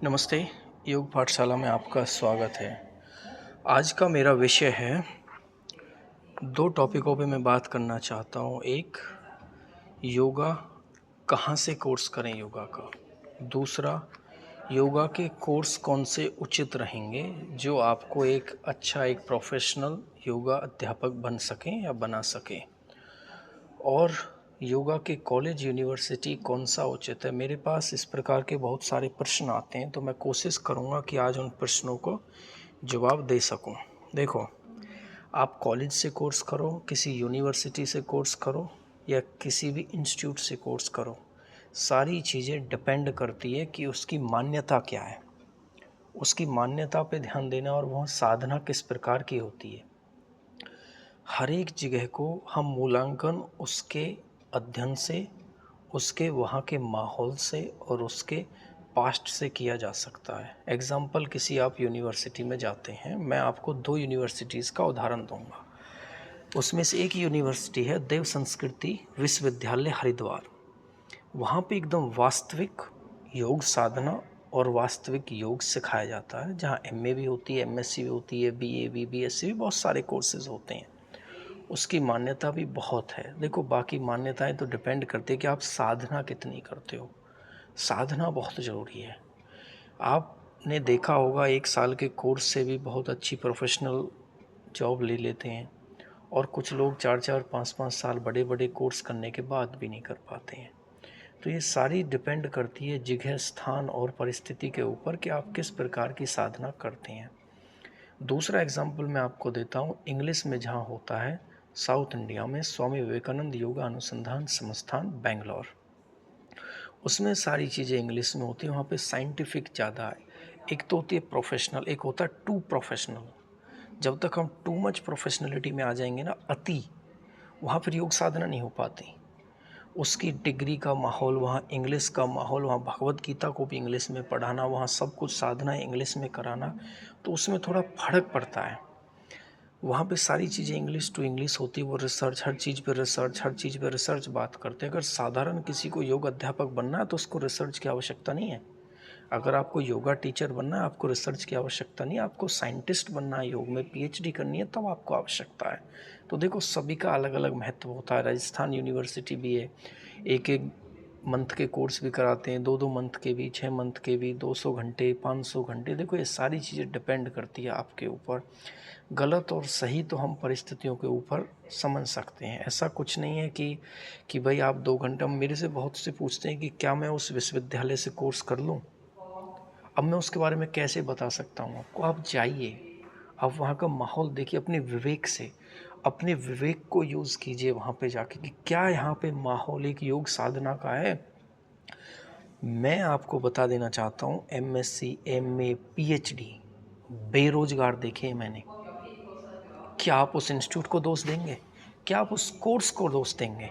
नमस्ते। योग पाठशाला में आपका स्वागत है। आज का मेरा विषय है, दो टॉपिकों पे मैं बात करना चाहता हूँ। एक, योगा कहाँ से कोर्स करें योगा का। दूसरा, योगा के कोर्स कौन से उचित रहेंगे जो आपको एक अच्छा एक प्रोफेशनल योगा अध्यापक बन सकें या बना सकें। और योगा के कॉलेज यूनिवर्सिटी कौन सा उचित है। मेरे पास इस प्रकार के बहुत सारे प्रश्न आते हैं, तो मैं कोशिश करूँगा कि आज उन प्रश्नों को जवाब दे सकूं। देखो, आप कॉलेज से कोर्स करो, किसी यूनिवर्सिटी से कोर्स करो या किसी भी इंस्टीट्यूट से कोर्स करो, सारी चीज़ें डिपेंड करती है कि उसकी मान्यता क्या है। उसकी मान्यता पे ध्यान देना और वह साधना किस प्रकार की होती है। हर एक जगह को हम मूल्यांकन उसके अध्ययन से, उसके वहाँ के माहौल से और उसके पास्ट से किया जा सकता है। एग्ज़ाम्पल, किसी आप यूनिवर्सिटी में जाते हैं, मैं आपको दो यूनिवर्सिटीज़ का उदाहरण दूंगा। उसमें से एक यूनिवर्सिटी है देव संस्कृति विश्वविद्यालय हरिद्वार। वहाँ पे एकदम वास्तविक योग साधना और वास्तविक योग सिखाया जाता है, जहाँ एमए भी होती है, एमएससी भी होती है, बीए भी, बीएससी भी, बहुत सारे कोर्सेज होते हैं। उसकी मान्यता भी बहुत है। देखो, बाकी मान्यताएं तो डिपेंड करती है कि आप साधना कितनी करते हो। साधना बहुत ज़रूरी है। आपने देखा होगा, 1 साल के कोर्स से भी बहुत अच्छी प्रोफेशनल जॉब ले लेते हैं, और कुछ लोग 4-4 5-5 साल बड़े बड़े कोर्स करने के बाद भी नहीं कर पाते हैं। तो ये सारी डिपेंड करती है जगह, स्थान और परिस्थिति के ऊपर कि आप किस प्रकार की साधना करते हैं। दूसरा एग्जाम्पल मैं आपको देता हूँ, इंग्लिश में जहाँ होता है, साउथ इंडिया में स्वामी विवेकानंद योगा अनुसंधान संस्थान बेंगलोर, उसमें सारी चीज़ें इंग्लिश में होती हैं। वहाँ पे साइंटिफिक ज़्यादा है। एक तो होती है प्रोफेशनल, एक होता है टू प्रोफेशनल। जब तक हम टू मच प्रोफेशनलिटी में आ जाएंगे ना, अति, वहाँ फिर योग साधना नहीं हो पाती। उसकी डिग्री का माहौल, वहाँ इंग्लिश का माहौल, वहाँ भगवत गीता को भी इंग्लिश में पढ़ाना, वहाँ सब कुछ साधना इंग्लिश में कराना, तो उसमें थोड़ा फर्क पड़ता है। वहाँ पे सारी चीज़ें इंग्लिश टू इंग्लिश होती है। वो रिसर्च, हर चीज़ पे रिसर्च, हर चीज़ पे रिसर्च बात करते हैं। अगर साधारण किसी को योग अध्यापक बनना है तो उसको रिसर्च की आवश्यकता नहीं है। अगर आपको योगा टीचर बनना है, आपको रिसर्च की आवश्यकता नहीं है। आपको साइंटिस्ट बनना है, योग में पीएचडी करनी है, तब आपको आवश्यकता है। तो देखो, सभी का अलग अलग महत्व होता है। राजस्थान यूनिवर्सिटी भी है, एक एक मंथ के कोर्स भी कराते हैं, 2-2 मंथ के भी, 6 मंथ के भी, 200 घंटे, 500 घंटे। देखो, ये सारी चीज़ें डिपेंड करती है आपके ऊपर। गलत और सही तो हम परिस्थितियों के ऊपर समझ सकते हैं। ऐसा कुछ नहीं है कि भाई आप 2 घंटा, मेरे से बहुत से पूछते हैं कि क्या मैं उस विश्वविद्यालय से कोर्स कर लूँ। अब मैं उसके बारे में कैसे बता सकता हूँ आपको। आप जाइए, आप वहाँ का माहौल देखिए, अपने विवेक से, अपने विवेक को यूज़ कीजिए वहाँ पे जाके कि क्या यहाँ पे माहौल एक योग साधना का है। मैं आपको बता देना चाहता हूँ, एमएससी, एमए, पीएचडी बेरोजगार देखे हैं मैंने। क्या आप उस इंस्टीट्यूट को दोष देंगे? क्या आप उस कोर्स को दोष देंगे?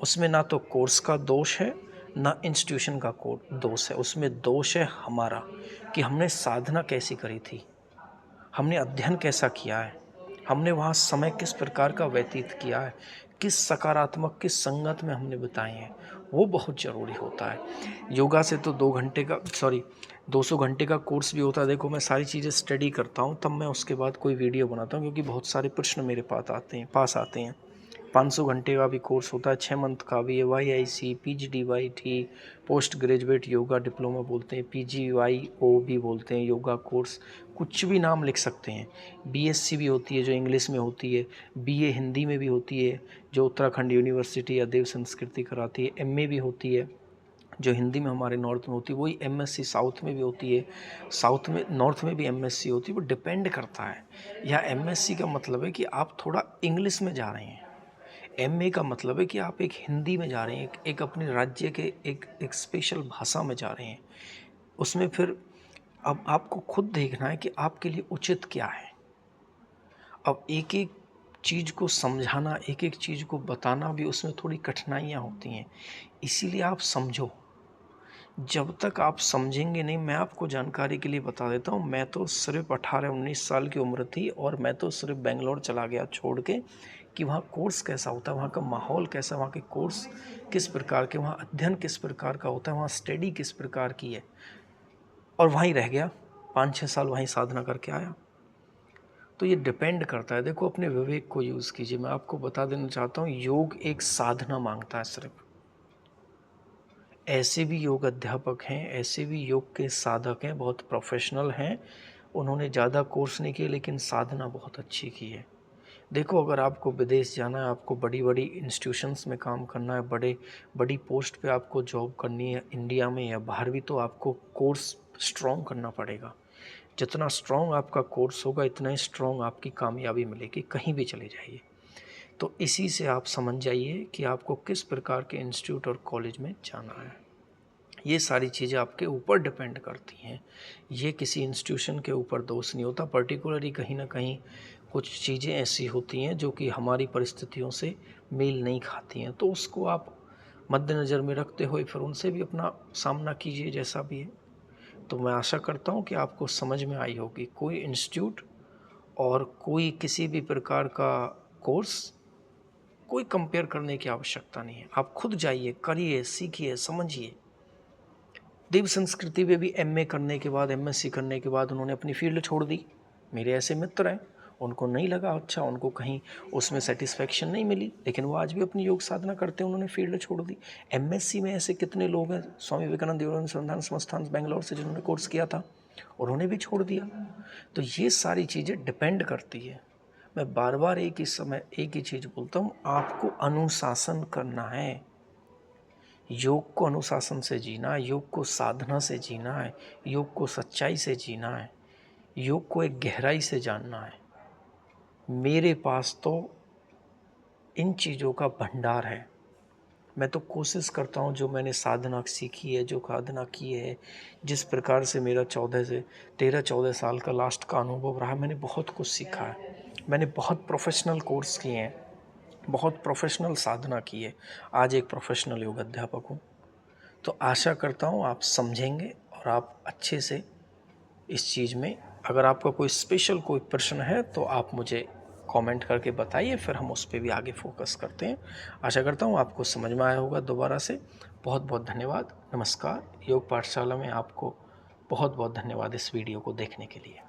उसमें ना तो कोर्स का दोष है, ना इंस्टीट्यूशन का दोष है। उसमें दोष है हमारा, कि हमने साधना कैसी करी थी, हमने अध्ययन कैसा किया है, हमने वहाँ समय किस प्रकार का व्यतीत किया है, किस सकारात्मक, किस संगत में हमने बिताए हैं। वो बहुत ज़रूरी होता है। योगा से तो 2 घंटे का, सॉरी, 200 घंटे का कोर्स भी होता है। देखो, मैं सारी चीज़ें स्टडी करता हूँ, तब मैं उसके बाद कोई वीडियो बनाता हूँ, क्योंकि बहुत सारे प्रश्न मेरे पास आते हैं। 500 घंटे का भी कोर्स होता है, 6 मंथ का भी है, YIC, PGDYT, post graduate yoga diploma बोलते हैं, PGYO भी बोलते हैं, योगा कोर्स, कुछ भी नाम लिख सकते हैं। BSc भी होती है जो इंग्लिश में होती है, BA हिंदी में भी होती है जो उत्तराखंड यूनिवर्सिटी या देव संस्कृति कराती है, MA भी होती है जो हिंदी में हमारे नॉर्थ में होती है, वही MSc साउथ में भी होती है, साउथ में, नॉर्थ में भी MSc होती है। वो डिपेंड करता है। या MSc का मतलब है कि आप थोड़ा इंग्लिश में जा रहे हैं, एमए का मतलब है कि आप एक हिंदी में जा रहे हैं, एक अपने राज्य के एक स्पेशल भाषा में जा रहे हैं। उसमें फिर अब आपको खुद देखना है कि आपके लिए उचित क्या है। अब एक एक चीज़ को समझाना, एक एक चीज़ को बताना भी, उसमें थोड़ी कठिनाइयाँ होती हैं। इसीलिए आप समझो। जब तक आप समझेंगे नहीं, मैं आपको जानकारी के लिए बता देता हूँ, मैं तो सिर्फ 18-19 साल की उम्र थी और मैं तो सिर्फ बेंगलोर चला गया छोड़ के, कि वहाँ कोर्स कैसा होता है, वहाँ का माहौल कैसा, वहाँ के कोर्स किस प्रकार के, वहाँ अध्ययन किस प्रकार का होता है, वहाँ स्टडी किस प्रकार की है। और वहीं रह गया, 5-6 साल वहीं साधना करके आया। तो ये डिपेंड करता है। देखो, अपने विवेक को यूज़ कीजिए। मैं आपको बता देना चाहता हूँ, योग एक साधना मांगता है सिर्फ। ऐसे भी योग अध्यापक हैं, ऐसे भी योग के साधक हैं, बहुत प्रोफेशनल हैं, उन्होंने ज़्यादा कोर्स नहीं किए लेकिन साधना बहुत अच्छी की है। देखो, अगर आपको विदेश जाना है, आपको बड़ी बड़ी इंस्टीट्यूशंस में काम करना है, बड़ी पोस्ट पे आपको जॉब करनी है इंडिया में या बाहर भी, तो आपको कोर्स स्ट्रॉन्ग करना पड़ेगा। जितना स्ट्रॉन्ग आपका कोर्स होगा, इतना ही स्ट्रॉन्ग आपकी कामयाबी मिलेगी, कहीं भी चले जाइए। तो इसी से आप समझ जाइए कि आपको किस प्रकार के इंस्टीट्यूट और कॉलेज में जाना है। ये सारी चीज़ें आपके ऊपर डिपेंड करती हैं। ये किसी इंस्टीट्यूशन के ऊपर दोष नहीं होता। पर्टिकुलरली कहीं ना कहीं कुछ चीज़ें ऐसी होती हैं जो कि हमारी परिस्थितियों से मेल नहीं खाती हैं, तो उसको आप मद्देनज़र में रखते हुए फिर उनसे भी अपना सामना कीजिए, जैसा भी है। तो मैं आशा करता हूँ कि आपको समझ में आई होगी। कोई इंस्टीट्यूट और कोई किसी भी प्रकार का कोर्स, कोई कंपेयर करने की आवश्यकता नहीं है। आप खुद जाइए, करिए, सीखिए, समझिए। देव संस्कृति में भी एमए करने के बाद, एमएससी करने के बाद उन्होंने अपनी फील्ड छोड़ दी। मेरे ऐसे मित्र हैं, उनको नहीं लगा अच्छा, उनको कहीं उसमें सेटिस्फेक्शन नहीं मिली, लेकिन वो आज भी अपनी योग साधना करते हैं, उन्होंने फील्ड छोड़ दी। एमएससी में ऐसे कितने लोग हैं, स्वामी विवेकानंद योग अनुसंधान संस्थान बेंगलोर से जिन्होंने कोर्स किया था, उन्होंने भी छोड़ दिया। तो ये सारी चीज़ें डिपेंड करती है। मैं बार बार एक ही चीज़ बोलता हूँ, आपको अनुशासन करना है। योग को अनुशासन से जीना है, योग को साधना से जीना है, योग को सच्चाई से जीना है, योग को एक गहराई से जानना है। मेरे पास तो इन चीज़ों का भंडार है। मैं तो कोशिश करता हूँ, जो मैंने साधना सीखी है, जो साधना की है, जिस प्रकार से मेरा 13-14 साल का लास्ट का अनुभव रहा, मैंने बहुत कुछ सीखा है। मैंने बहुत प्रोफेशनल कोर्स किए हैं, बहुत प्रोफेशनल साधना की है। आज एक प्रोफेशनल योग अध्यापक हूँ। तो आशा करता हूँ आप समझेंगे और आप अच्छे से इस चीज़ में, अगर आपका कोई स्पेशल कोई प्रश्न है तो आप मुझे कमेंट करके बताइए, फिर हम उस पर भी आगे फोकस करते हैं। आशा करता हूँ आपको समझ में आया होगा। दोबारा से बहुत बहुत धन्यवाद। नमस्कार। योग पाठशाला में आपको बहुत बहुत धन्यवाद इस वीडियो को देखने के लिए।